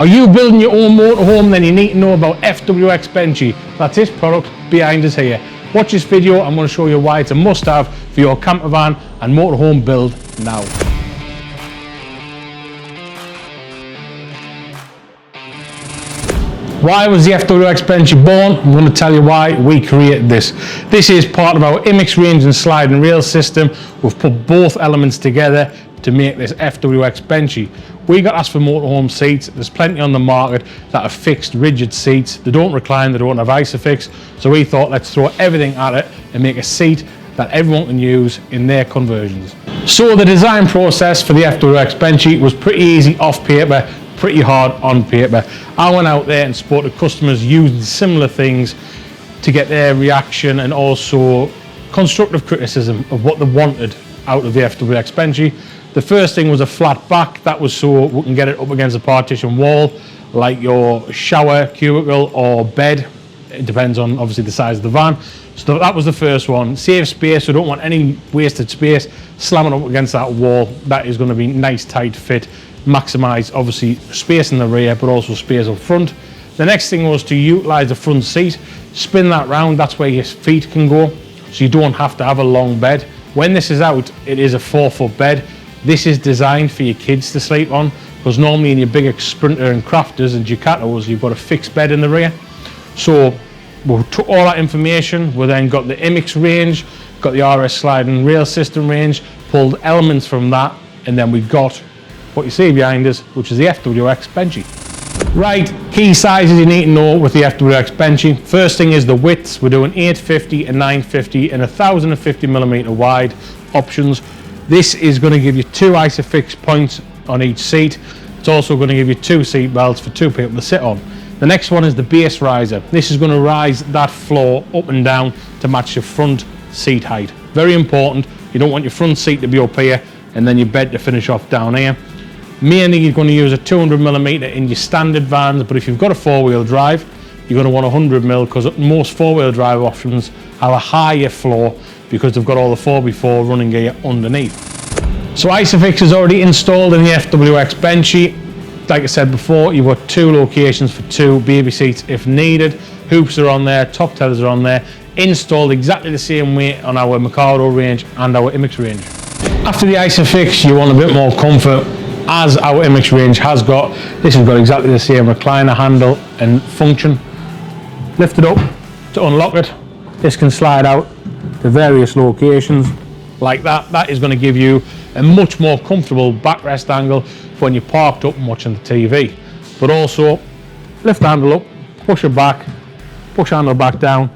Are you building your own motorhome? Then you need to know about FWX Benchi. That's this product behind us here. Watch this video, I'm going to show you why it's a must-have for your camper van and motorhome build now. Why was the FWX Benchi born? I'm going to tell you why we created this. This is part of our MX range and slide and rail system. We've put both elements together to make this FWX Benchi. We got asked for motorhome seats. There's plenty on the market that are fixed, rigid seats. They don't recline, they don't have ISOFIX. So we thought, let's throw everything at it and make a seat that everyone can use in their conversions. So the design process for the FWX Benchi was pretty easy off paper, pretty hard on paper. I went out there and spoke to customers using similar things to get their reaction and also constructive criticism of what they wanted out of the FWX Benchi. The first thing was a flat back. That was so we can get it up against a partition wall, like your shower, cubicle or bed. It depends on obviously the size of the van. So that was the first one. Save space, we don't want any wasted space. Slamming up against that wall, that is going to be nice tight fit. Maximise obviously space in the rear but also space up front. The next thing was to utilise the front seat. Spin that round, that's where your feet can go, so you don't have to have a long bed. When this is out, it is a 4-foot bed. This is designed for your kids to sleep on, because normally in your bigger Sprinter and Crafters and Ducatos you've got a fixed bed in the rear. So we took all that information, we then got the MX range, got the RS slide and rail system range, pulled elements from that, and then we got what you see behind us, which is the FWX Benchi. Right, key sizes you need to know with the FWX Benchi. First thing is the widths. We're doing 850 and 950 and 1050mm wide options. This is going to give you 2 ISOFIX points on each seat. It's also going to give you 2 seat belts for 2 people to sit on. The next one is the base riser. This is going to rise that floor up and down to match your front seat height. Very important. You don't want your front seat to be up here and then your bed to finish off down here. Mainly you're going to use a 200mm in your standard vans, but if you've got a 4-wheel drive, you're going to want 100mm, because most 4-wheel drive options have a higher floor because they've got all the 4x4 running gear underneath. So ISOFIX is already installed in the FWX Benchi. Like I said before, you've got 2 locations for 2 baby seats if needed. Hoops are on there, top tethers are on there, installed exactly the same way on our Mikado range and our MX range. After the ISOFIX, you want a bit more comfort, as our MX range has got. This has got exactly the same recliner handle and function. Lift it up to unlock it. This can slide out to various locations like that. That is going to give you a much more comfortable backrest angle when you're parked up and watching the TV. But also lift the handle up, push it back, push handle back down.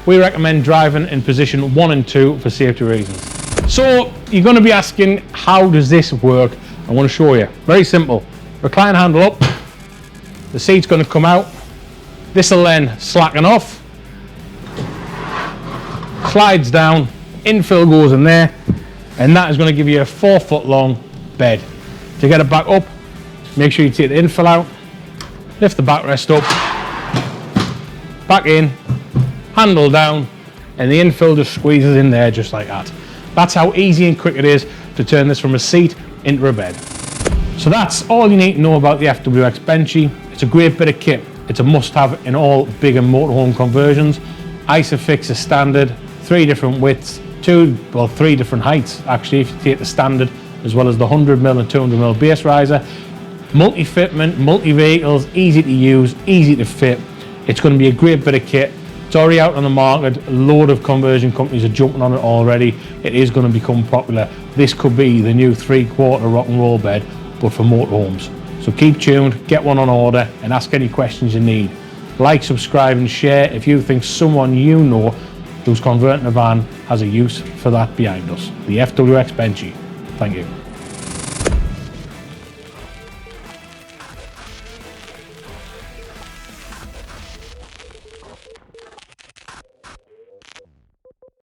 We recommend driving in position 1 and 2 for safety reasons. So you're going to be asking, how does this work? I want to show you. Very simple. Recline handle up, the seat's going to come out, this will then slacken off, slides down, infill goes in there, and that is going to give you a 4-foot long bed. To get it back up, make sure you take the infill out, lift the backrest up, back in, handle down, and the infill just squeezes in there just like that. That's how easy and quick it is to turn this from a seat into a bed. So that's all you need to know about the FWX Benchi. It's a great bit of kit. It's a must-have in all bigger motorhome conversions. ISOFIX is standard, 3 different widths, 3 different heights actually if you take the standard, as well as the 100mm and 200mm base riser. Multi-fitment, multi-vehicles, easy to use, easy to fit. It's going to be a great bit of kit. It's already out on the market. A load of conversion companies are jumping on it already. It is going to become popular. This could be the new 3/4 rock and roll bed, but for motorhomes. So keep tuned, get one on order, and ask any questions you need. Like, subscribe and share if you think someone you know who's converting a van has a use for that behind us. The FWX Benchi. Thank you.